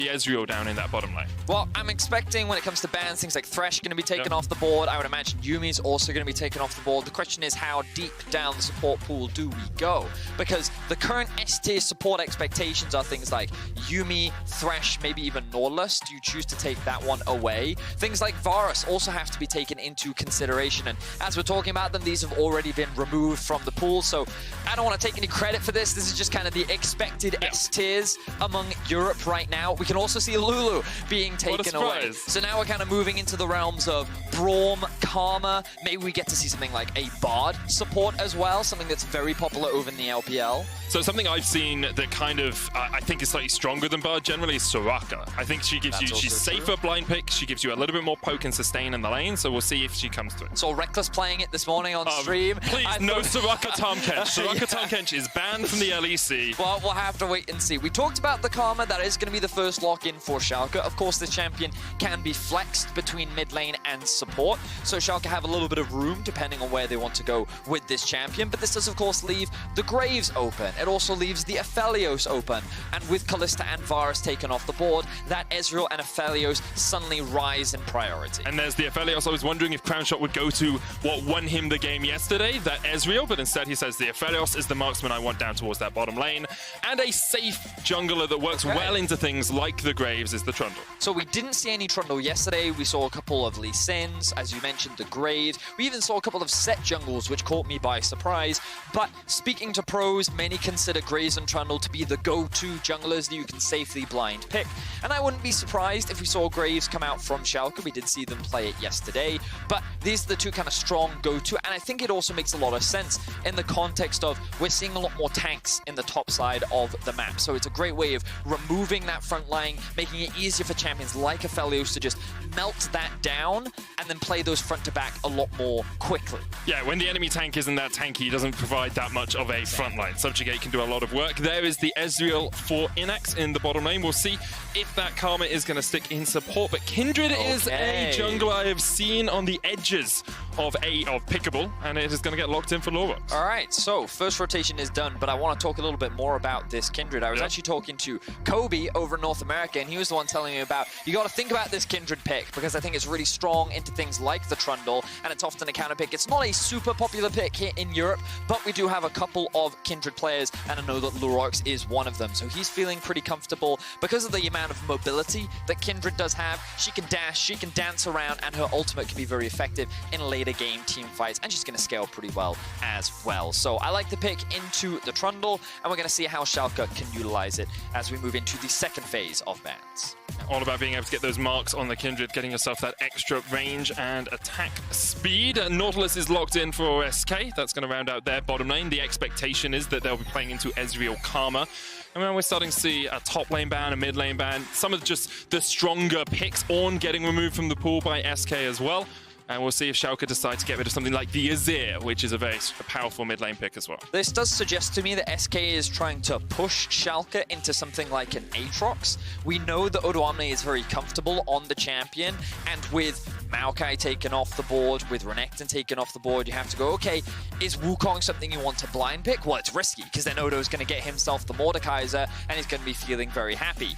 the Ezreal down in that bottom lane. Well, I'm expecting when it comes to bans, things like Thresh going to be taken off the board. I would imagine Yumi's also going to be taken off the board. The question is, how deep down the support pool do we go? Because the current S-tier support expectations are things like Yumi, Thresh, maybe even Nautilus. Do you choose to take that one away? Things like Varus also have to be taken into consideration. And as we're talking about them, these have already been removed from the pool. So I don't want to take any credit for this. This is just kind of the expected S-tiers among Europe right now. We can also see Lulu being taken away. So now we're kind of moving into the realms of Braum, Karma. Maybe we get to see something like a Bard support as well, something that's very popular over in the LPL. So something I've seen that kind of, I think is slightly stronger than Bard generally is Soraka. I think she gives she's safer blind pick. She gives you a little bit more poke and sustain in the lane, so we'll see if she comes through. Saw Reckless playing it this morning on stream. Please, no Soraka Tahm Kench. Soraka Tahm Kench is banned from the LEC. Well, we'll have to wait and see. We talked about the Karma. That is going to be the first lock-in for Schalke. Of course, this champion can be flexed between mid lane and support, so Schalke have a little bit of room depending on where they want to go with this champion. But this does, of course, leave the Graves open. It also leaves the Aphelios open. And with Kalista and Varus taken off the board, that Ezreal and Aphelios suddenly rise in priority. And there's the Aphelios. I was wondering if Crownshot would go to what won him the game yesterday, that Ezreal, but instead he says the Aphelios is the marksman I want down towards that bottom lane. And a safe jungler that works well into things like the Graves is the Trundle. So we didn't see any Trundle yesterday. We saw a couple of Lee Sins, as you mentioned, the Graves. We even saw a couple of set jungles, which caught me by surprise. But speaking to pros, many consider Graves and Trundle to be the go-to junglers that you can safely blind pick. And I wouldn't be surprised if we saw Graves come out from Schalke. We did see them play it yesterday. But these are the two kind of strong go-to. And I think it also makes a lot of sense in the context of we're seeing a lot more tanks in the top side of the map. So it's a great way of removing that front line, making it easier for champions like Aphelios to just melt that down and then play those front to back a lot more quickly. Yeah, when the enemy tank isn't that tanky, it doesn't provide that much of a front line. Subjugate can do a lot of work. There is the Ezreal for Innaxe in the bottom lane. We'll see if that Karma is going to stick in support. But Kindred is a jungler I have seen on the edges of pickable, and it is going to get locked in for Lurox. All right, so first rotation is done, but I want to talk a little bit more about this Kindred. I was actually talking to Kobe over in North America, and he was the one telling me about, you got to think about this Kindred pick, because I think it's really strong into things like the Trundle, and it's often a counter pick. It's not a super popular pick here in Europe, but we do have a couple of Kindred players, and I know that Lurox is one of them, so he's feeling pretty comfortable because of the amount of mobility that Kindred does have. She can dash, she can dance around, and her ultimate can be very effective in later game team fights, and she's going to scale pretty well as well. So I like the pick into the Trundle, and we're going to see how Schalke can utilize it as we move into the second phase of bans. All about being able to get those marks on the Kindred, getting yourself that extra range and attack speed. Nautilus is locked in for SK. That's going to round out their bottom lane. The expectation is that they'll be playing into Ezreal Karma. And then we're starting to see a top lane ban, a mid lane ban, some of just the stronger picks. Ornn getting removed from the pool by SK as well. And we'll see if Schalke decide to get rid of something like the Azir, which is a very powerful mid lane pick as well. This does suggest to me that SK is trying to push Schalke into something like an Aatrox. We know that Odoamne is very comfortable on the champion, and with Maokai taken off the board, with Renekton taken off the board, you have to go, okay, is Wukong something you want to blind pick? Well, it's risky, because then Odo's going to get himself the Mordekaiser, and he's going to be feeling very happy.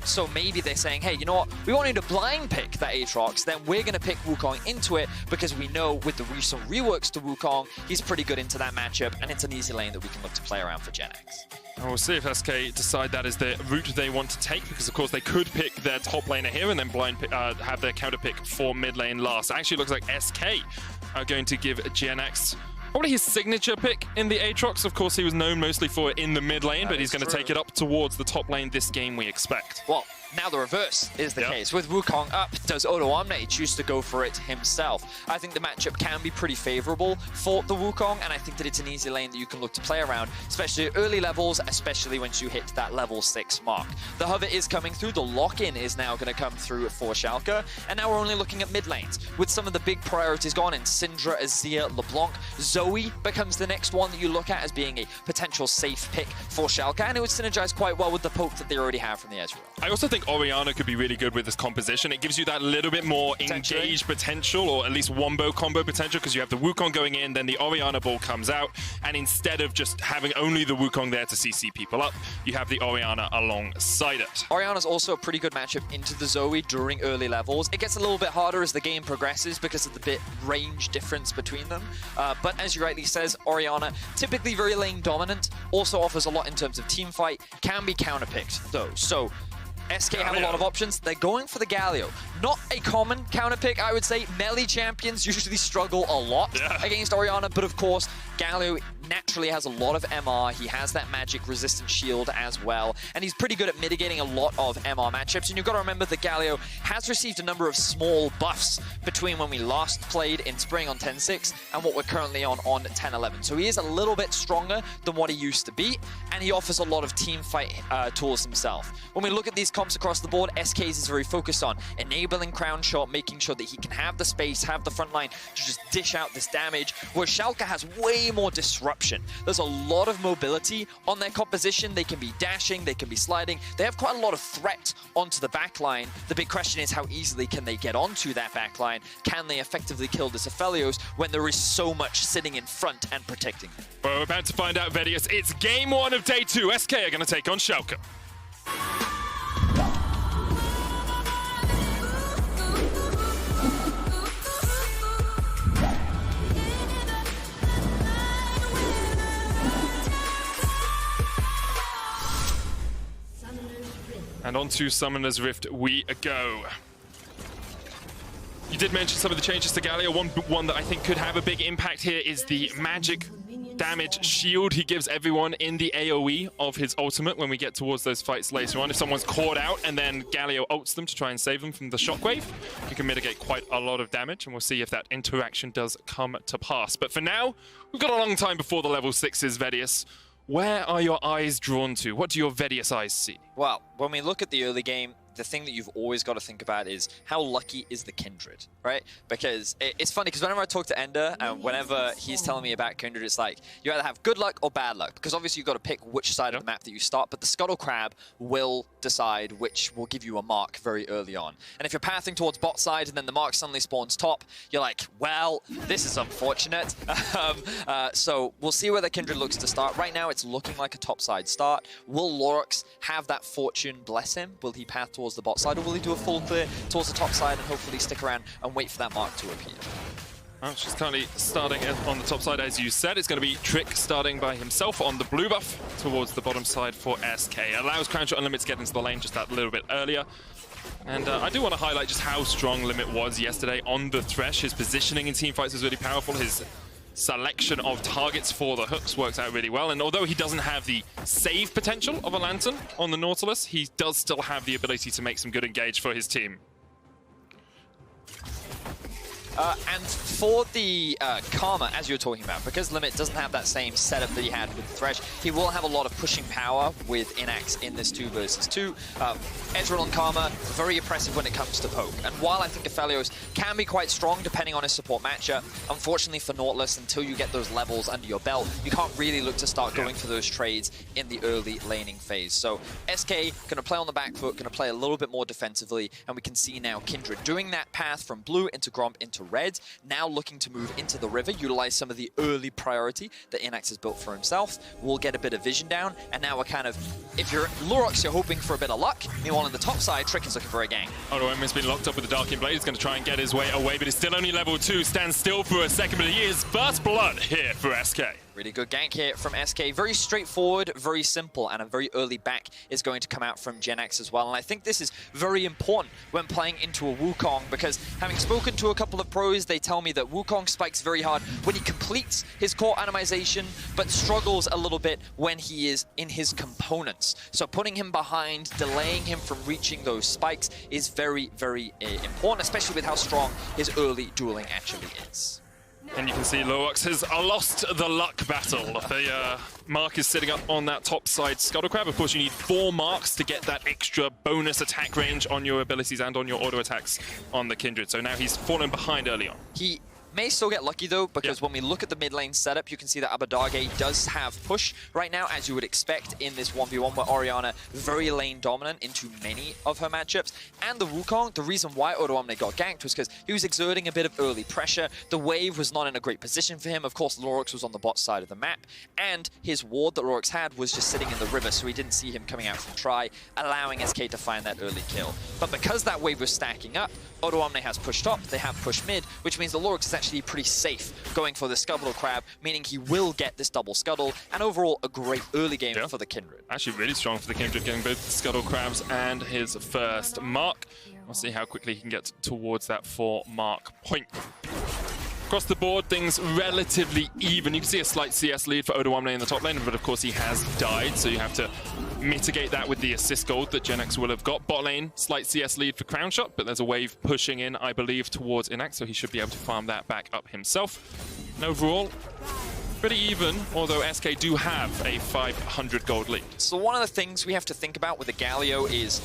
So maybe they're saying, hey, you know what, we want you to blind pick that Aatrox, then we're going to pick Wukong into it, because we know with the recent reworks to Wukong, he's pretty good into that matchup, and it's an easy lane that we can look to play around for Jenax. And we'll see if SK decide that is the route they want to take, because of course they could pick their top laner here and then blind pick, have their counter pick for mid lane last. It actually looks like SK are going to give Jenax probably his signature pick in the Aatrox. Of course, he was known mostly for it in the mid lane, but he's going to take it up towards the top lane this game, we expect. Well, now the reverse is the case. With Wukong up, does Odoamne choose to go for it himself? I think the matchup can be pretty favorable for the Wukong, and I think that it's an easy lane that you can look to play around, especially at early levels, especially once you hit that level 6 mark. The hover is coming through, the lock-in is now going to come through for Schalke, and now we're only looking at mid lanes, with some of the big priorities gone in Syndra, Azir, LeBlanc. Zoe becomes the next one that you look at as being a potential safe pick for Schalke, and it would synergize quite well with the poke that they already have from the Ezreal. I also think think Orianna could be really good with this composition. It gives you that little bit more engaged potential, or at least wombo combo potential, because you have the Wukong going in, then the Orianna ball comes out, and instead of just having only the Wukong there to CC people up, you have the Orianna alongside it. Orianna's also a pretty good matchup into the Zoe during early levels. It gets a little bit harder as the game progresses because of the bit range difference between them. But as you rightly says, Orianna, typically very lane dominant, also offers a lot in terms of team fight, can be counterpicked though. So SK have a lot of options. They're going for the Galio. Not a common counterpick, I would say. Melee champions usually struggle a lot against Orianna, but of course, Galio naturally has a lot of MR. He has that magic resistant shield as well, and he's pretty good at mitigating a lot of MR matchups. And you've got to remember that Galio has received a number of small buffs between when we last played in spring on 10.6 and what we're currently on 10.11. So he is a little bit stronger than what he used to be, and he offers a lot of team fight tools himself. When we look at these comps across the board, SK's is very focused on enabling Crownshot, making sure that he can have the space, have the front line to just dish out this damage, where Schalke has way more disruption. There's a lot of mobility on their composition. They can be dashing, they can be sliding. They have quite a lot of threat onto the backline. The big question is how easily can they get onto that backline? Can they effectively kill this Aphelios when there is so much sitting in front and protecting them? Well, we're about to find out, Vedius. It's game 1 of day 2. SK are going to take on Schalke. And on to Summoner's Rift we go. You did mention some of the changes to Galio. One that I think could have a big impact here is the magic damage shield he gives everyone in the AoE of his ultimate when we get towards those fights later on. If someone's caught out and then Galio ults them to try and save them from the shockwave, you can mitigate quite a lot of damage, and we'll see if that interaction does come to pass. But for now, we've got a long time before the level 6s, Vedius. Where are your eyes drawn to? What do your Vedius eyes see? Well, when we look at the early game, the thing that you've always got to think about is how lucky is the Kindred, right? Because it's funny, because whenever I talk to Ender, and whenever he's telling me about Kindred, it's like, you either have good luck or bad luck, because obviously you've got to pick which side of the map that you start, but the Scuttle Crab will decide which will give you a mark very early on. And if you're pathing towards bot side and then the mark suddenly spawns top, you're like, well, this is unfortunate. So we'll see where the Kindred looks to start. Right now, it's looking like a top side start. Will Lurox have that fortune bless him? Will he path towards the bot side, or will he do a full clear towards the top side and hopefully stick around and wait for that mark to appear? Well, she's currently starting on the top side, as you said. It's going to be Trick starting by himself on the blue buff towards the bottom side for SK. Allows Crownshot and Limit to get into the lane just that little bit earlier. And I do want to highlight just how strong Limit was yesterday on the Thresh. His positioning in teamfights was really powerful. His selection of targets for the hooks works out really well, and although he doesn't have the save potential of a Lantern on the Nautilus, he does still have the ability to make some good engage for his team. And for the Karma, as you were talking about, because Limit doesn't have that same setup that he had with the Thresh, he will have a lot of pushing power with Innaxe in this 2 versus 2. Ezreal and Karma, very impressive when it comes to poke. And while I think Aphelios can be quite strong depending on his support matchup, unfortunately for Nautilus, until you get those levels under your belt, you can't really look to start going for those trades in the early laning phase. So SK going to play on the back foot, going to play a little bit more defensively, and we can see now Kindred doing that path from blue into Gromp into red, now looking to move into the river, utilize some of the early priority that Innaxe has built for himself. We'll get a bit of vision down, and now we're kind of, if you're Lurox, you're hoping for a bit of luck. Meanwhile, on the top side, Trick is looking for a gank. Odoamne's been locked up with the Dark Blade. He's going to try and get his way away, but it's still only level 2. Stands still for a second, but he is first blood here for SK. Really good gank here from SK. Very straightforward, very simple, and a very early back is going to come out from Jenax as well. And I think this is very important when playing into a Wukong, because having spoken to a couple of pros, they tell me that Wukong spikes very hard when he completes his core atomization, but struggles a little bit when he is in his components. So putting him behind, delaying him from reaching those spikes is very, very important, especially with how strong his early dueling actually is. And you can see Lurox has lost the luck battle. The mark is sitting up on that top side Scuttle Crab. Of course, you need 4 marks to get that extra bonus attack range on your abilities and on your auto attacks on the Kindred. So now he's fallen behind early on. He May still get lucky though, because when we look at the mid lane setup, you can see that Abbedagge does have push right now, as you would expect in this 1v1 where Orianna very lane dominant into many of her matchups. And the Wukong, the reason why Odoamne got ganked was because he was exerting a bit of early pressure. The wave was not in a great position for him. Of course, Lurox was on the bot side of the map, and his ward that Lurox had was just sitting in the river, so we didn't see him coming out from try, allowing SK to find that early kill. But because that wave was stacking up, Odoamne has pushed top, they have pushed mid, which means the Lurox is actually pretty safe going for the Scuttle Crab, meaning he will get this double Scuttle, and overall a great early game for the Kindred. Actually really strong for the Kindred, getting both the Scuttle Crabs and his first mark. We'll see how quickly he can get towards that 4-mark point. Across the board, things relatively even. You can see a slight CS lead for Odoamne in the top lane, but of course he has died, so you have to mitigate that with the assist gold that Jenax will have got. Bot lane, slight CS lead for Crownshot, but there's a wave pushing in, I believe, towards Innaxe, so he should be able to farm that back up himself. And overall, pretty even, although SK do have a 500 gold lead. So one of the things we have to think about with the Galio is,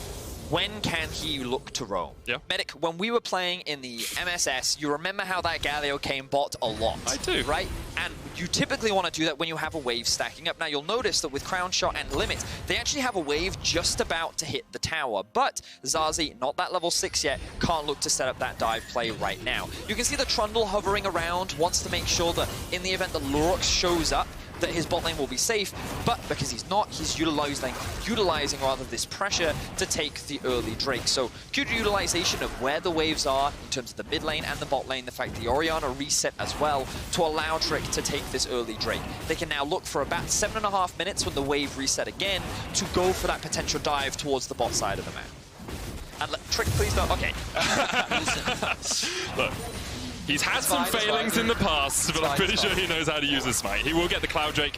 when can he look to roam? Yeah. Medic, when we were playing in the MSS, you remember how that Galio came bot a lot. I do. Right? And you typically want to do that when you have a wave stacking up. Now, you'll notice that with Crownshot and Limit, they actually have a wave just about to hit the tower. But Zazee, not that level 6 yet, can't look to set up that dive play right now. You can see the Trundle hovering around, wants to make sure that in the event that Lurox shows up, that his bot lane will be safe, but because he's not, he's utilizing this pressure to take the early Drake. So good utilization of where the waves are in terms of the mid lane and the bot lane, the fact that the Orianna reset as well to allow Trick to take this early Drake. They can now look for about 7.5 minutes when the wave reset again to go for that potential dive towards the bot side of the map. And Trick, please don't. Okay. Look. He's had some failings in the past, but I'm pretty sure he knows how to use his smite. He will get the Cloud Drake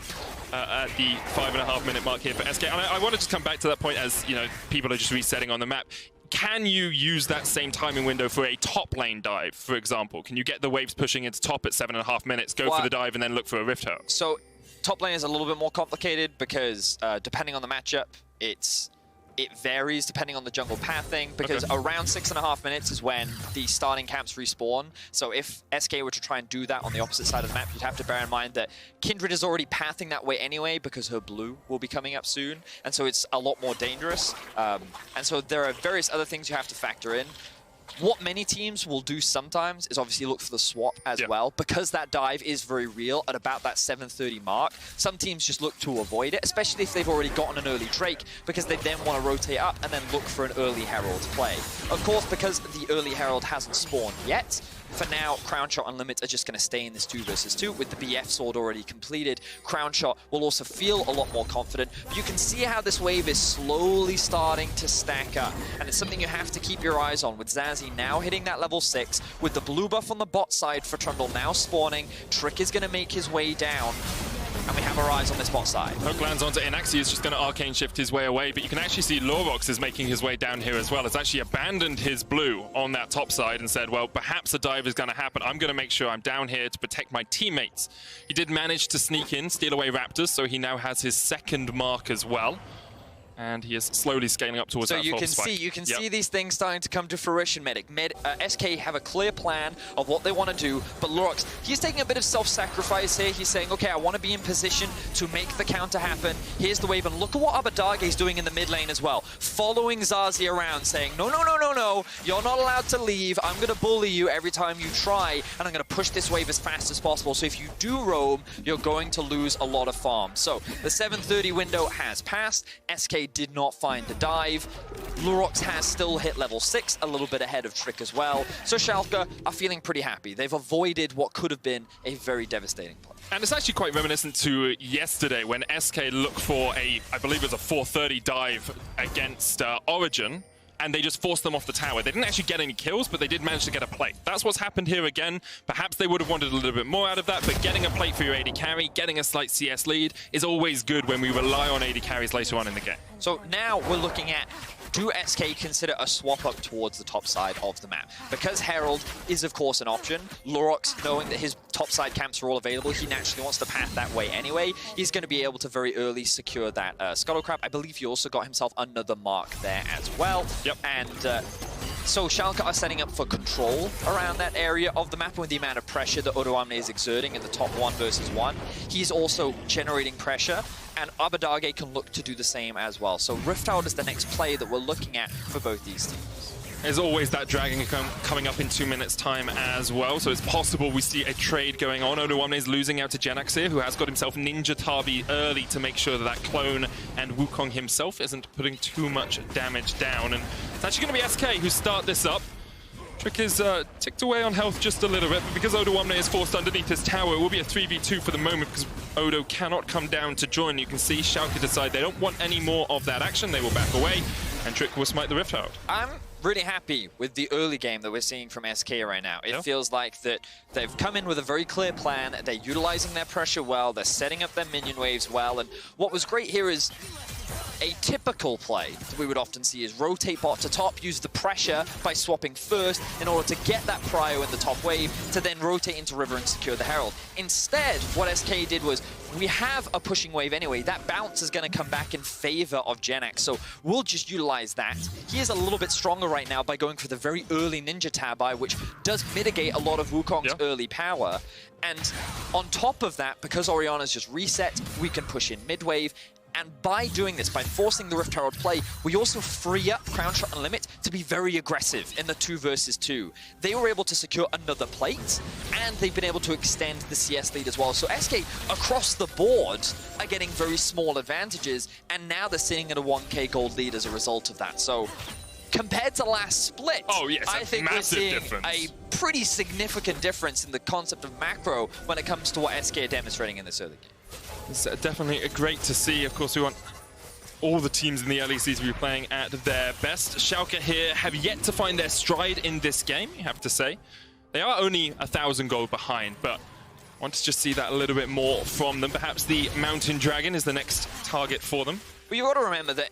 at the 5.5 minute mark here for SK. And I want to just come back to that point as, you know, people are just resetting on the map. Can you use that same timing window for a top lane dive, for example? Can you get the waves pushing into top at 7.5 minutes, go for the dive, and then look for a Rift Herald? So top lane is a little bit more complicated because depending on the matchup, it varies depending on the jungle pathing, because around 6.5 minutes is when the starting camps respawn. So if SK were to try and do that on the opposite side of the map, you'd have to bear in mind that Kindred is already pathing that way anyway because her blue will be coming up soon, and so it's a lot more dangerous. And so there are various other things you have to factor in. What many teams will do sometimes is obviously look for the swap as well, because that dive is very real at about that 7:30 mark. Some teams just look to avoid it, especially if they've already gotten an early Drake, because they then want to rotate up and then look for an early Herald play. Of course, because the early Herald hasn't spawned yet, for now, Crownshot and Limit are just going to stay in this 2 versus 2 with the BF sword already completed. Crownshot will also feel a lot more confident. But you can see how this wave is slowly starting to stack up. And it's something you have to keep your eyes on, with Zazee now hitting that level 6, with the blue buff on the bot side for Trundle now spawning. Trick is going to make his way down. And we have our eyes on this bot side. Hook lands onto Innaxe. He's just going to arcane shift his way away, but you can actually see Lurox is making his way down here as well. It's actually abandoned his blue on that top side and said, well, perhaps a dive is going to happen. I'm going to make sure I'm down here to protect my teammates. He did manage to sneak in, steal away Raptors, so he now has his 2nd mark as well. And he is slowly scaling up towards that you can spike. see, you can see these things starting to come to fruition, Medic. SK have a clear plan of what they want to do, but Lurox, he's taking a bit of self-sacrifice here. He's saying, okay, I want to be in position to make the counter happen. Here's the wave, and look at what Abbedagge is doing in the mid lane as well. Following Zazee around, saying, no, no, no, no, no, you're not allowed to leave. I'm going to bully you every time you try, and I'm going to push this wave as fast as possible. So if you do roam, you're going to lose a lot of farm. So the 7:30 window has passed. SK did not find the dive. Lurox has still hit level 6, a little bit ahead of Trick as well. So Schalke are feeling pretty happy. They've avoided what could have been a very devastating play. And it's actually quite reminiscent to yesterday when SK looked for I believe it was a 4:30 dive against Origin, and they just forced them off the tower. They didn't actually get any kills, but they did manage to get a plate. That's what's happened here again. Perhaps they would have wanted a little bit more out of that, but getting a plate for your AD carry, getting a slight CS lead is always good when we rely on AD carries later on in the game. So now we're looking at, do SK consider a swap up towards the top side of the map? Because Herald is, of course, an option. Lurox, knowing that his top side camps are all available, he naturally wants to path that way anyway. He's going to be able to very early secure that Scuttle Crab. I believe he also got himself another mark there as well. Yep. And So Schalke are setting up for control around that area of the map with the amount of pressure that Odoamne is exerting in the top 1 versus 1. He's also generating pressure, and Abbedagge can look to do the same as well. So Rift Herald is the next play that we're looking at for both these teams. There's always that dragon coming up in 2 minutes' time as well, so it's possible we see a trade going on. Odoamne is losing out to Jenax here, who has got himself Ninja Tabi early to make sure that that clone and Wukong himself isn't putting too much damage down. And it's actually going to be SK who start this up. Trick is ticked away on health just a little bit, but because Odoamne is forced underneath his tower, it will be a 3v2 for the moment because Odo cannot come down to join. You can see Schalke decide they don't want any more of that action. They will back away, and Trick will smite the Rift Herald. I'm really happy with the early game that we're seeing from SK right now. It feels like that they've come in with a very clear plan. They're utilizing their pressure well. They're setting up their minion waves well. And what was great here is a typical play that we would often see is rotate bot to top, use the pressure by swapping first in order to get that prio in the top wave to then rotate into river and secure the herald. Instead, what SK did was, we have a pushing wave anyway. That bounce is going to come back in favor of Jenax, so we'll just utilize that. He is a little bit stronger right now by going for the very early Ninja Tabi, which does mitigate a lot of Wukong's early power. And on top of that, because Orianna's just reset, we can push in mid-wave. And by doing this, by forcing the Rift Herald play, we also free up Crownshot and Limit to be very aggressive in the 2 versus 2. They were able to secure another plate, and they've been able to extend the CS lead as well. So SK, across the board, are getting very small advantages, and now they're sitting at a 1k gold lead as a result of that. So compared to last split, I think we're seeing a pretty significant difference in the concept of macro when it comes to what SK are demonstrating in this early game. It's definitely great to see. Of course, we want all the teams in the LEC to be playing at their best. Schalke here have yet to find their stride in this game, you have to say. They are only 1,000 gold behind, but I want to just see that a little bit more from them. Perhaps the Mountain Dragon is the next target for them. Well, you've got to remember that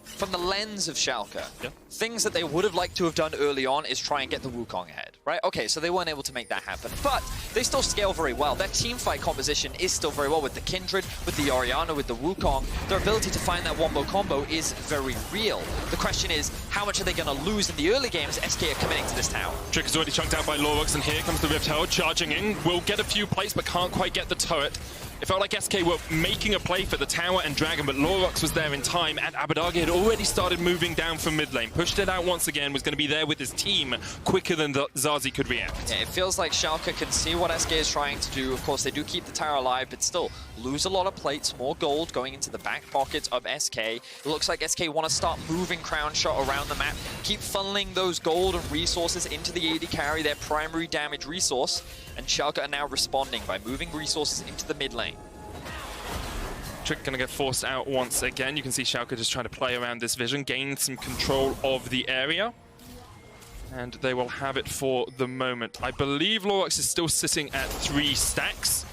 from the lens of Schalke, things that they would have liked to have done early on is try and get the Wukong ahead, right? Okay, so they weren't able to make that happen, but they still scale very well. Their teamfight composition is still very well with the Kindred, with the Orianna, with the Wukong. Their ability to find that wombo combo is very real. The question is, how much are they going to lose in the early games? SK are committing to this tower. Trick is already chunked out by Lurox, and here comes the Rift Herald charging in. Will get a few plays, but can't quite get the turret. It felt like SK were making a play for the tower and dragon, but Lurox was there in time, and Abbedagge had already started moving down from mid lane. Pushed it out once again, was going to be there with his team quicker than Zazee could react. Yeah, it feels like Schalke can see what SK is trying to do. Of course, they do keep the tower alive, but still lose a lot of plates, more gold going into the back pockets of SK. It looks like SK want to start moving Crownshot around the map, keep funneling those gold and resources into the AD carry, their primary damage resource, and Schalke are now responding by moving resources into the mid lane. Trick going to get forced out once again. You can see Schalke just trying to play around this vision, gain some control of the area. And they will have it for the moment. I believe Lurox is still sitting at 3 stacks.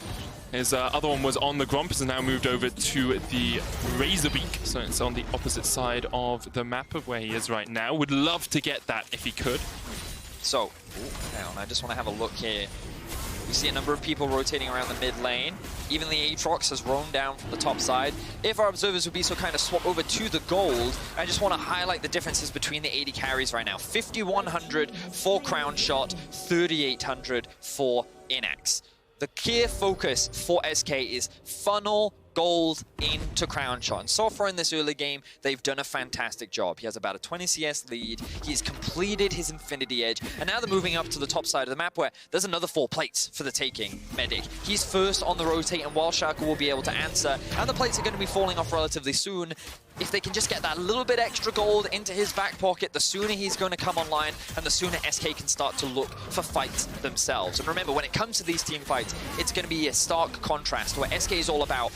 His other one was on the Gromp, has now moved over to the Razorbeak. So it's on the opposite side of the map of where he is right now. Would love to get that if he could. So, I just want to have a look here. We see a number of people rotating around the mid lane. Even the Aatrox has roamed down from the top side. If our observers would be so kind of swap over to the gold, I just want to highlight the differences between the AD carries right now. 5,100 for Crownshot, 3,800 for Innaxe. The clear focus for SK is funnel gold into Crownshot. And so far in this early game, they've done a fantastic job. He has about a 20 CS lead. He's completed his Infinity Edge. And now they're moving up to the top side of the map where there's another 4 plates for the taking. Medic. He's first on the rotate, and while Schalke will be able to answer, and the plates are going to be falling off relatively soon. If they can just get that little bit extra gold into his back pocket, the sooner he's going to come online, and the sooner SK can start to look for fights themselves. And remember, when it comes to these team fights, it's going to be a stark contrast where SK is all about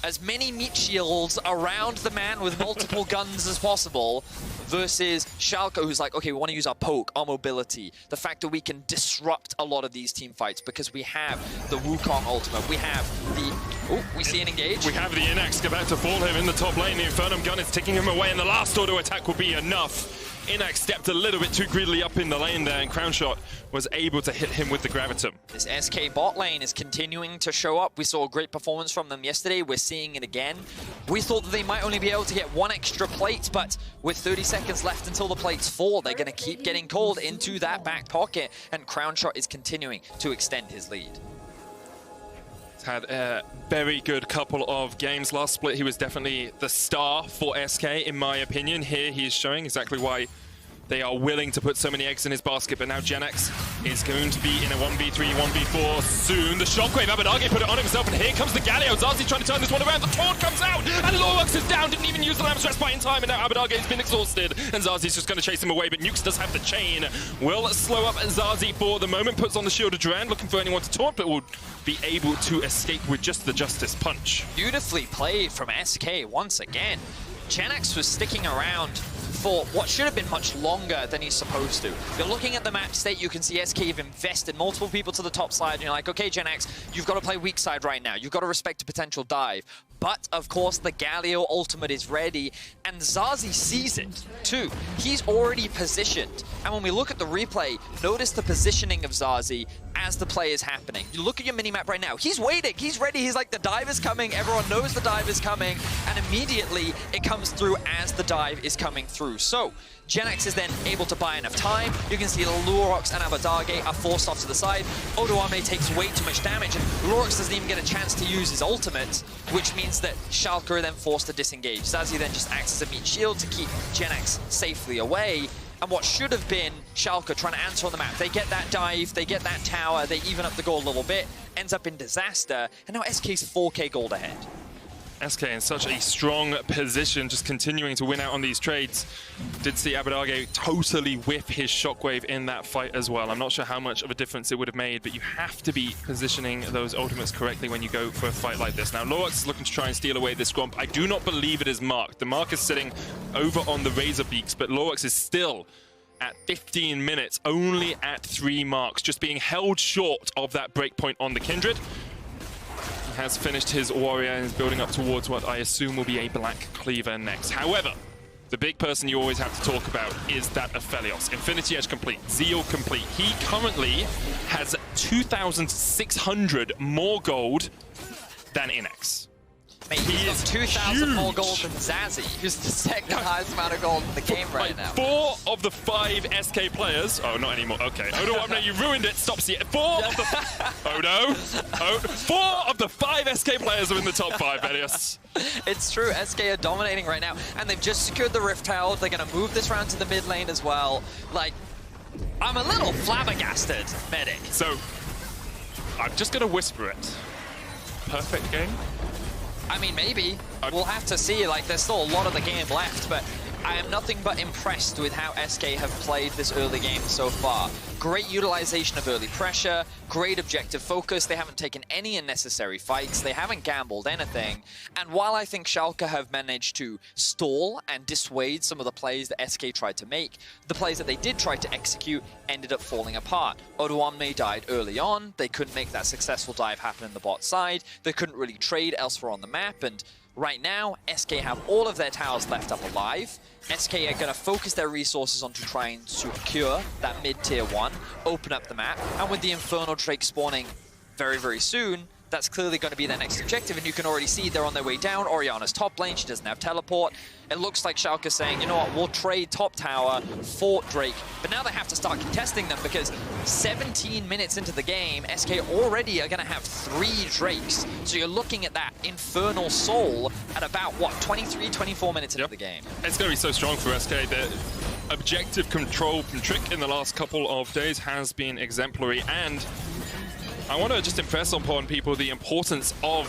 as many meat shields around the man with multiple guns as possible, versus Schalke, who's like, okay, we want to use our poke, our mobility, the fact that we can disrupt a lot of these team fights because we have the Wukong ultimate, we have the... Oh, we see an engage. We have the Innaxe about to fall him in the top lane. The Infernum gun is ticking him away, and the last auto attack will be enough. Innaxe stepped a little bit too greedily up in the lane there, and Crownshot was able to hit him with the Gravitum. This SK bot lane is continuing to show up. We saw a great performance from them yesterday. We're seeing it again. We thought that they might only be able to get one extra plate, but with 30 seconds left until the plates fall, they're going to keep getting called into that back pocket, and Crownshot is continuing to extend his lead. Had a very good couple of games. Last split, he was definitely the star for SK, in my opinion. Here, he is showing exactly why they are willing to put so many eggs in his basket, but now Jenax is going to be in a 1v3, 1v4 soon. The Shockwave, Abbedagge put it on himself, and here comes the Galio. Zazee trying to turn this one around. The taunt comes out, and Lurox is down. Didn't even use the Lamb's Respite in time, and now Abbedagge has been exhausted, and Zazee's just going to chase him away, but Nukes does have the chain. Will slow up Zazee for the moment, puts on the Shield of Durand, looking for anyone to taunt, but will be able to escape with just the Justice Punch. Beautifully played from SK once again. Jenax was sticking around for what should have been much longer than he's supposed to. If you're looking at the map state, you can see SK have invested multiple people to the top side, and you're like, okay, Jenax, you've got to play weak side right now. You've got to respect a potential dive. But, of course, the Galio ultimate is ready, and Zazee sees it, too. He's already positioned. And when we look at the replay, notice the positioning of Zazee as the play is happening. You look at your minimap right now. He's waiting. He's ready. He's like, the dive is coming. Everyone knows the dive is coming. And immediately, it comes through as the dive is coming through. So, Jenax is then able to buy enough time. You can see the Lurox and Abbedagge are forced off to the side. Odoamne takes way too much damage, and Lurox doesn't even get a chance to use his ultimate, which means that Schalke are then forced to disengage. Zazee then just acts as a meat shield to keep Jenax safely away. And what should have been Schalke trying to answer on the map, they get that dive, they get that tower, they even up the gold a little bit, ends up in disaster, and now SK's 4k gold ahead. SK in such a strong position, just continuing to win out on these trades. Did see Abbedagge totally whiff his Shockwave in that fight as well. I'm not sure how much of a difference it would have made, but you have to be positioning those ultimates correctly when you go for a fight like this. Now, Lurox is looking to try and steal away this Gromp. I do not believe it is marked. The mark is sitting over on the Razor Beaks, but Lurox is still at 15 minutes, only at 3 marks, just being held short of that breakpoint on the Kindred. Has finished his warrior and is building up towards what I assume will be a Black Cleaver next. However, the big person you always have to talk about is that Aphelios. Infinity Edge complete, Zeal complete. He currently has 2,600 more gold than Innaxe. Mate, he's got 2,000 more gold than Zazee, who's the second highest amount of gold in the game right now. 4 of the 5 SK players... Oh, not anymore. Okay. Odoamne, you ruined it. Stop seeing it. 4 of the... Oh, no. 4 of the 5 SK players are in the top 5, Aphelios. It's true. SK are dominating right now, and they've just secured the Rift Tower. They're going to move this round to the mid lane as well. Like, I'm a little flabbergasted, Medic. So, I'm just going to whisper it. Perfect game? I mean, maybe. We'll have to see. Like, there's still a lot of the game left, but I am nothing but impressed with how SK have played this early game so far. Great utilization of early pressure, great objective focus. They haven't taken any unnecessary fights. They haven't gambled anything. And while I think Schalke have managed to stall and dissuade some of the plays that SK tried to make, the plays that they did try to execute ended up falling apart. Odoamne died early on. They couldn't make that successful dive happen in the bot side. They couldn't really trade elsewhere on the map, and right now, SK have all of their towers left up alive. SK are going to focus their resources onto trying to secure that mid-tier 1, open up the map, and with the Infernal Drake spawning very, very soon, that's clearly going to be their next objective, and you can already see they're on their way down. Orianna's top lane, she doesn't have teleport. It looks like Schalke saying, you know what, we'll trade top tower for Drake, but now they have to start contesting them because 17 minutes into the game, SK already are going to have 3 Drakes. So you're looking at that Infernal Soul at about, what, 23, 24 minutes into the game. It's going to be so strong for SK. The objective control from Trick in the last couple of days has been exemplary, and I want to just impress upon people the importance of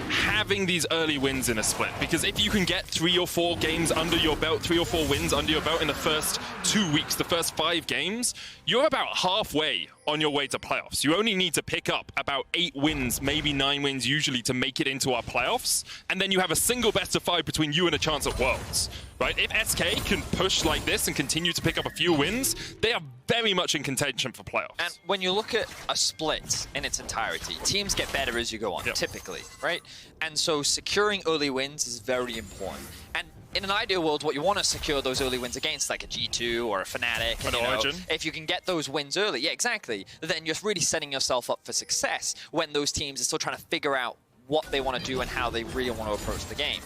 having these early wins in a split, because if you can get 3 or 4 games under your belt, 3 or 4 wins under your belt in the first 2 weeks, the first 5 games, you're about halfway on your way to playoffs. You only need to pick up about 8 wins, maybe 9 wins usually, to make it into our playoffs, and then you have a single best of 5 between you and a chance at Worlds, right? If SK can push like this and continue to pick up a few wins, they are very much in contention for playoffs. And when you look at a split in its entirety, teams get better as you go on, typically, right? And so securing early wins is very important. And in an ideal world, what you want to secure those early wins against, like a G2 or a Fnatic, An Origin. if you can get those wins early, yeah, exactly, then you're really setting yourself up for success when those teams are still trying to figure out what they want to do and how they really want to approach the game.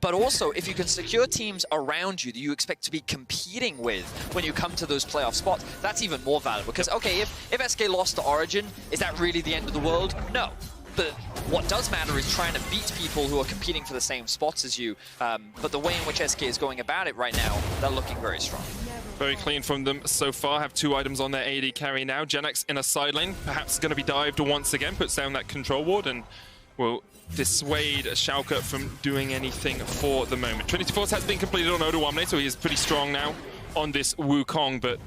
But also, if you can secure teams around you that you expect to be competing with when you come to those playoff spots, that's even more valuable. Because, okay, if SK lost to Origin, is that really the end of the world? No. But what does matter is trying to beat people who are competing for the same spots as you. But the way in which SK is going about it right now, they're looking very strong. Very clean from them so far. Have 2 items on their AD carry now. Jenax in a side lane, perhaps going to be dived once again, puts down that control ward and will dissuade Schalke from doing anything for the moment. Trinity Force has been completed on Odoamne, so he is pretty strong now on this Wukong, but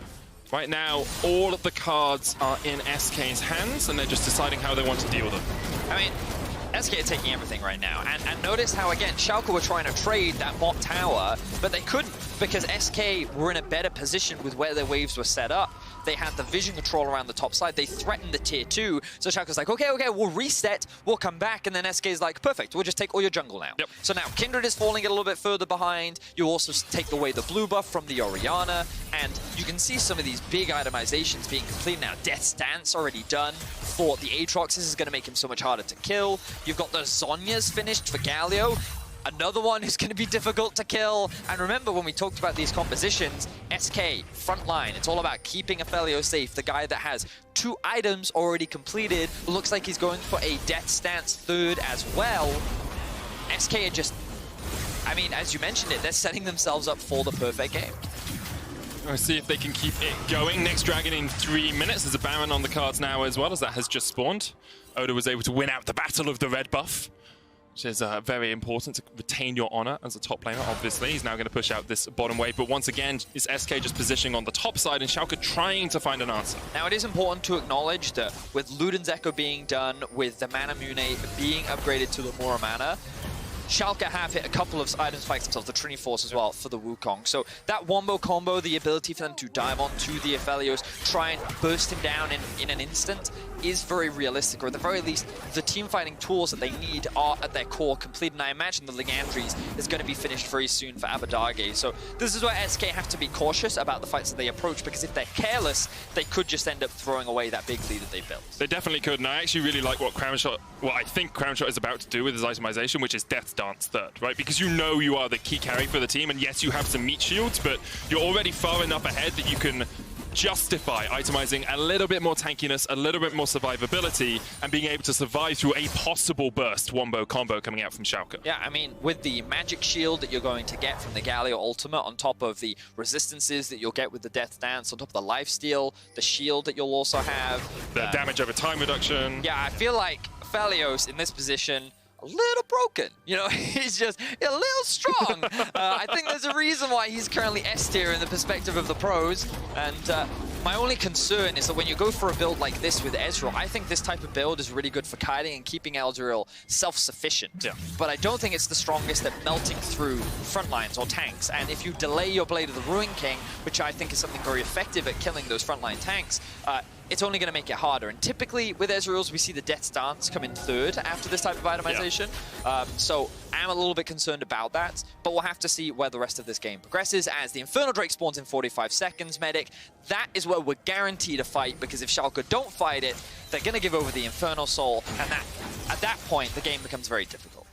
right now all of the cards are in SK's hands and they're just deciding how they want to deal with them. I mean, SK are taking everything right now, and notice how, again, Schalke were trying to trade that bot tower, but they couldn't, because SK were in a better position with where their waves were set up. They had the vision control around the top side, they threatened the tier 2, so Schalke's like, okay, we'll reset, we'll come back, and then SK's like, perfect, we'll just take all your jungle now. Yep. So now Kindred is falling a little bit further behind, you also take away the blue buff from the Orianna, and you can see some of these big itemizations being completed now. Death's Dance already done for the Aatrox, this is going to make him so much harder to kill. You've got the Zhonya's finished for Galio. Another one who's going to be difficult to kill. And remember, when we talked about these compositions, SK, front line, it's all about keeping Aphelios safe. The guy that has 2 items already completed. Looks like he's going for a Death Stance 3rd as well. SK are just, I mean, as you mentioned it, they're setting themselves up for the perfect game. Let's see if they can keep it going. Next Dragon in 3 minutes. There's a Baron on the cards now as well, as that has just spawned. Oda was able to win out the battle of the red buff, which is very important to retain your honor as a top laner, obviously. He's now going to push out this bottom wave, but once again, is SK just positioning on the top side and Schalke trying to find an answer. Now, it is important to acknowledge that with Luden's Echo being done, with the Mana Mune being upgraded to the Mora Mana, Schalke have hit a couple of items spikes themselves, the Trinity Force as well for the Wukong. So that wombo combo, the ability for them to dive onto the Aphelios, try and burst him down in an instant, is very realistic, or at the very least, the team fighting tools that they need are at their core complete, and I imagine the Ligandries is going to be finished very soon for Abbedagge. So this is where SK have to be cautious about the fights that they approach, because if they're careless, they could just end up throwing away that big lead that they built. They definitely could, and I actually really like what Crownshot, what I think Crownshot is about to do with his itemization, which is Death Dance 3rd, right? Because you know you are the key carry for the team, and yes, you have some meat shields, but you're already far enough ahead that you can justify itemizing a little bit more tankiness, a little bit more survivability, and being able to survive through a possible burst wombo combo coming out from Schalke. Yeah, I mean, with the magic shield that you're going to get from the Galio ultimate, on top of the resistances that you'll get with the Death Dance, on top of the lifesteal, the shield that you'll also have. The damage over time reduction. Yeah, I feel like Aphelios in this position, a little broken, you know, he's just a little strong. I think there's a reason why he's currently S tier in the perspective of the pros, and my only concern is that when you go for a build like this with Ezreal, I think this type of build is really good for kiting and keeping Ezreal self-sufficient. Yeah. But I don't think it's the strongest at melting through front lines or tanks, and if you delay your Blade of the Ruin King, which I think is something very effective at killing those frontline tanks, it's only going to make it harder. And typically with Ezreal's, we see the Death's Dance come in 3rd after this type of itemization. Yeah. So I'm a little bit concerned about that, but we'll have to see where the rest of this game progresses. As the Infernal Drake spawns in 45 seconds, Medic, that is where we're guaranteed a fight, because if Schalke don't fight it, they're going to give over the Infernal Soul, and at that point, the game becomes very difficult.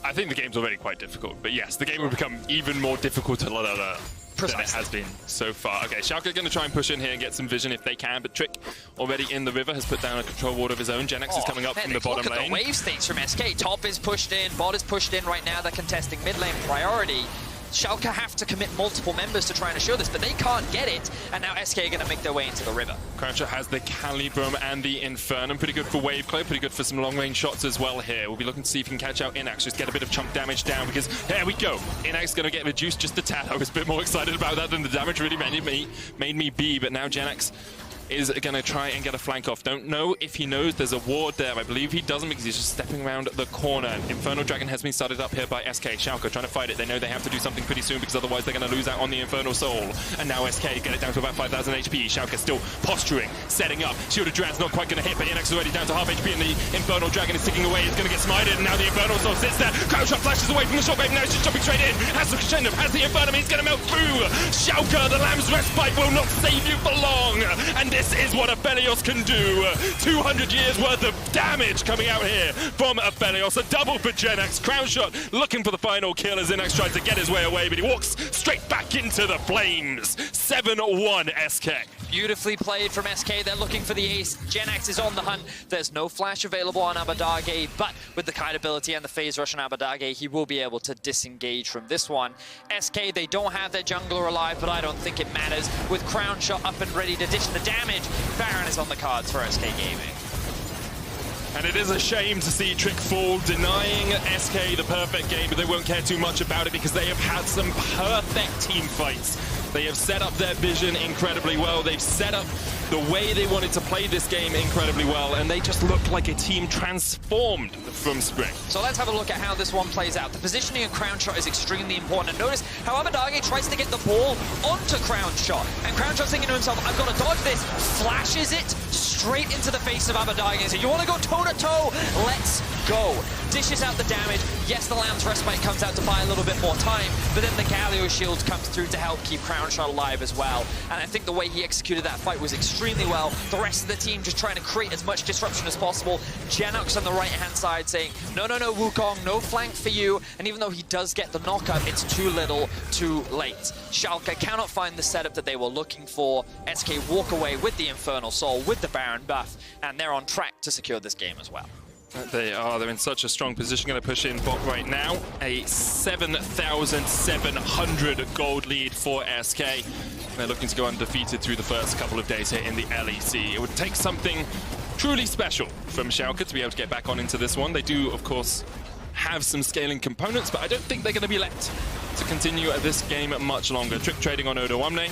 I think the game's already quite difficult, but yes, the game will become even more difficult than it has been so far. Okay, Schalke are going to try and push in here and get some vision if they can, but Trick already in the river has put down a control ward of his own. Jenax is coming up from the bottom lane. Look at the wave states from SK. Top is pushed in, bot is pushed in right now. They're contesting mid lane priority. Schalke have to commit multiple members to try and assure this, but they can't get it, and now SK are going to make their way into the river. Crownshot has the Calibrum and the Infernum. Pretty good for wave clear, pretty good for some long-range shots as well here. We'll be looking to see if he can catch out Innaxe, just get a bit of chunk damage down, because there we go. Innaxe is going to get reduced just a tad. I was a bit more excited about that than the damage really made me be, but now Jenax is going to try and get a flank off. Don't know if he knows there's a ward there. I believe he doesn't because he's just stepping around the corner. Infernal Dragon has been started up here by SK. Schalke trying to fight it. They know they have to do something pretty soon because otherwise they're going to lose out on the Infernal Soul. And now SK get it down to about 5,000 HP. Schalke still posturing, setting up. Shield of Drad's not quite going to hit, but Innaxe is already down to half HP and the Infernal Dragon is ticking away. It's going to get smited and now the Infernal Soul sits there. Crownshot flashes away from the shockwave. Now he's just jumping straight in. Has the crescendo, has the Infernal. He's going to melt through. Schalke, the Lamb's Respite will not save you for long. And this is what Aphelios can do. 200 years worth of damage coming out here from Aphelios. A double for Jenax. Crownshot looking for the final kill as Innaxe tries to get his way away, but he walks straight back into the flames. 7-1 SK. Beautifully played from SK. They're looking for the ace. Jenax is on the hunt. There's no flash available on Abbedagge, but with the kite ability and the phase rush on Abbedagge, he will be able to disengage from this one. SK, they don't have their jungler alive, but I don't think it matters. With Crownshot up and ready to dish the damage, Baron is on the cards for SK Gaming. And it is a shame to see Trick fall, denying SK the perfect game, but they won't care too much about it because they have had some perfect team fights. They have set up their vision incredibly well. They've set up the way they wanted to play this game incredibly well, and they just look like a team transformed from Spring. So let's have a look at how this one plays out. The positioning of Crownshot is extremely important, and notice how Abbedagge tries to get the ball onto Crownshot, and Crownshot's thinking to himself, I've got to dodge this, flashes it straight into the face of Abbedagge and says, you want to go toe-to-toe? Let's go. Dishes out the damage. Yes, the Lamb's Respite comes out to buy a little bit more time, but then the Galio shield comes through to help keep Crownshot alive as well. And I think the way he executed that fight was extremely well. The rest of the team just trying to create as much disruption as possible. Jenax on the right-hand side saying, no, Wukong, no flank for you. And even though he does get the knockup, it's too little, too late. Schalke cannot find the setup that they were looking for. SK walk away with the Infernal Soul, with the Baron buff, and they're on track to secure this game as well. They are. They're in such a strong position. Going to push in bot right now. A 7,700 gold lead for SK. They're looking to go undefeated through the first couple of days here in the LEC. It would take something truly special from Schalke to be able to get back on into this one. They do, of course, have some scaling components, but I don't think they're going to be let to continue this game much longer. Trick trading on Odoamne.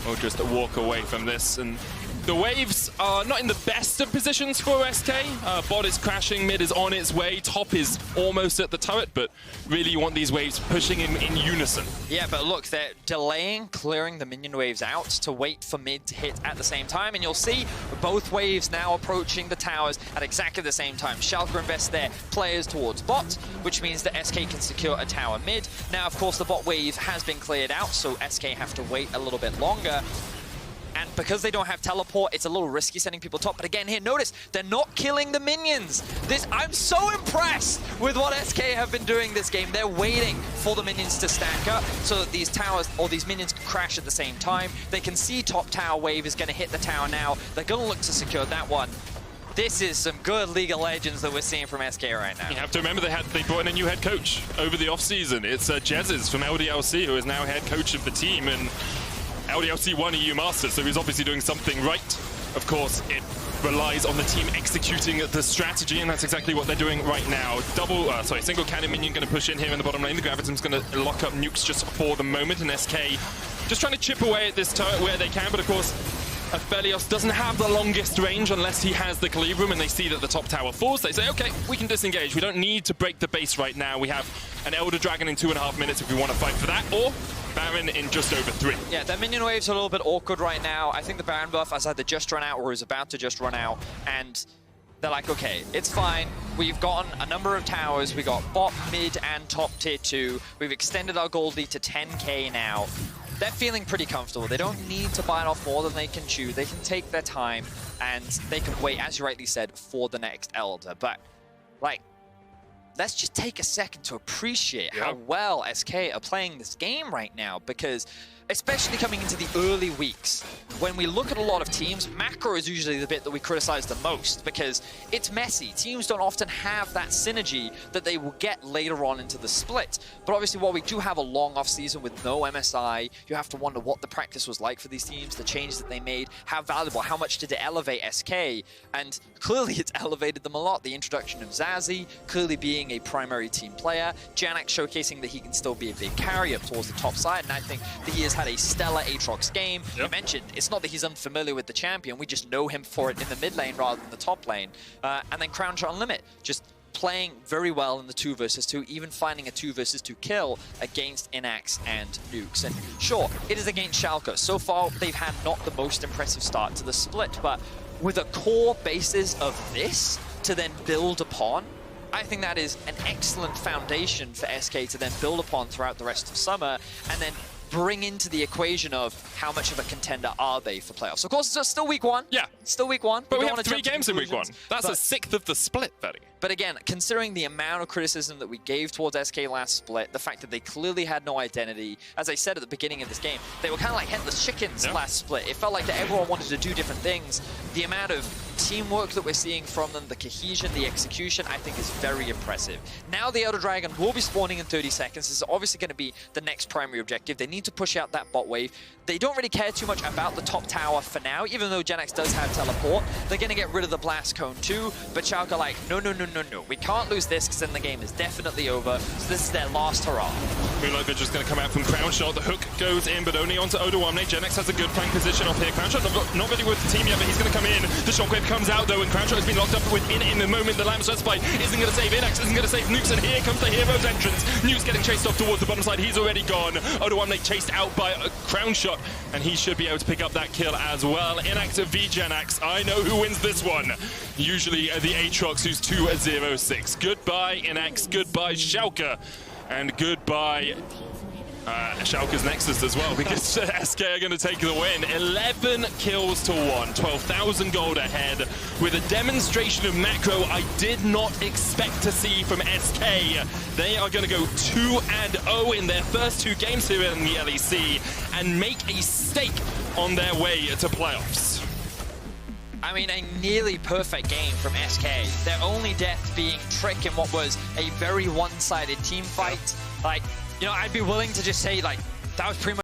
We'll just walk away from this. And the waves are not in the best of positions for SK. Bot is crashing, mid is on its way, top is almost at the turret, but really you want these waves pushing in unison. Yeah, but look, they're delaying clearing the minion waves out to wait for mid to hit at the same time, and you'll see both waves now approaching the towers at exactly the same time. Schalke invest their players towards bot, which means that SK can secure a tower mid. Now, of course, the bot wave has been cleared out, so SK have to wait a little bit longer. And because they don't have teleport, it's a little risky sending people top. But again here, notice, they're not killing the minions. I'm so impressed with what SK have been doing this game. They're waiting for the minions to stack up so that these towers, or these minions, can crash at the same time. They can see top tower wave is going to hit the tower now. They're going to look to secure that one. This is some good League of Legends that we're seeing from SK right now. You have to remember they brought in a new head coach over the offseason. It's Zazee from LDLC, who is now head coach of the team. And LDLC won EU Masters, so he's obviously doing something right. Of course, it relies on the team executing the strategy, and that's exactly what they're doing right now. Single cannon minion going to push in here in the bottom lane. The Graviton's going to lock up Nukes just for the moment, and SK just trying to chip away at this turret where they can, but of course, Aphelios doesn't have the longest range unless he has the Cleave-Room, and they see that the top tower falls. They say, okay, we can disengage. We don't need to break the base right now. We have an Elder Dragon in 2.5 minutes if we want to fight for that, or Baron in just over 3. Yeah, their minion waves are a little bit awkward right now. I think the Baron buff has either just run out or is about to just run out, and they're like, okay, it's fine. We've gotten a number of towers. We got bot, mid, and top tier 2. We've extended our gold lead to 10k now. They're feeling pretty comfortable. They don't need to bite off more than they can chew. They can take their time, and they can wait, as you rightly said, for the next Elder. But, like, let's just take a second to appreciate how well SK are playing this game right now, because especially coming into the early weeks, when we look at a lot of teams, macro is usually the bit that we criticize the most because it's messy. Teams don't often have that synergy that they will get later on into the split. But obviously, while we do have a long off season with no MSI, you have to wonder what the practice was like for these teams, the changes that they made, how valuable, how much did it elevate SK? And clearly it's elevated them a lot. The introduction of Zazee, clearly being a primary team player, Jenax showcasing that he can still be a big carry up towards the top side, and I think that he has had a stellar Aatrox game. You mentioned it's not that he's unfamiliar with the champion, we just know him for it in the mid lane rather than the top lane. And then Crownshot on limit, just playing very well in the 2 versus 2, even finding a 2 versus 2 kill against Innaxe and Nukes. And sure, it is against Schalke. So far, they've had not the most impressive start to the split, but with a core basis of this to then build upon, I think that is an excellent foundation for SK to then build upon throughout the rest of summer, and then bring into the equation of how much of a contender are they for playoffs. Of course, it's still week 1. Yeah. Still week 1. But we have 3 games in week 1. That's a sixth of the split, Betty. But again, considering the amount of criticism that we gave towards SK last split, the fact that they clearly had no identity, as I said at the beginning of this game, they were kind of like headless chickens last split. It felt like that everyone wanted to do different things. The amount of teamwork that we're seeing from them, the cohesion, the execution, I think is very impressive. Now the Elder Dragon will be spawning in 30 seconds. This is obviously going to be the next primary objective. They need to push out that bot wave. They don't really care too much about the top tower for now, even though Jenax does have teleport. They're going to get rid of the Blast Cone too, but Schalke are like, no. We can't lose this because then the game is definitely over. So this is their last hurrah. Moonlight Vigil's going to come out from Crownshot. The hook goes in, but only onto Odoamne. Jenax has a good flank position off here. Crownshot not really with the team yet, but he's going to come in. The shockwave comes out though, and Crownshot has been locked up within in the moment. The Lamb Spite isn't going to save Innaxe, isn't going to save Nukes, and here comes the hero's entrance. Nukes getting chased off towards the bottom side. He's already gone. Odoamne chased out by a Crownshot, and he should be able to pick up that kill as well. Innaxe v Jenax. I know who wins this one. Usually the Aatrox, who's 2-0-6. Goodbye Innaxe, goodbye Schalke, and goodbye Schalke's Nexus as well, because SK are going to take the win. 11 kills to 1, 12,000 gold ahead, with a demonstration of macro I did not expect to see from SK. They are going to go 2-0 in their first 2 games here in the LEC and make a stake on their way to playoffs. I mean, a nearly perfect game from SK. Their only death being Trick in what was a very one-sided team fight. Like, you know, I'd be willing to just say, like, that was pretty much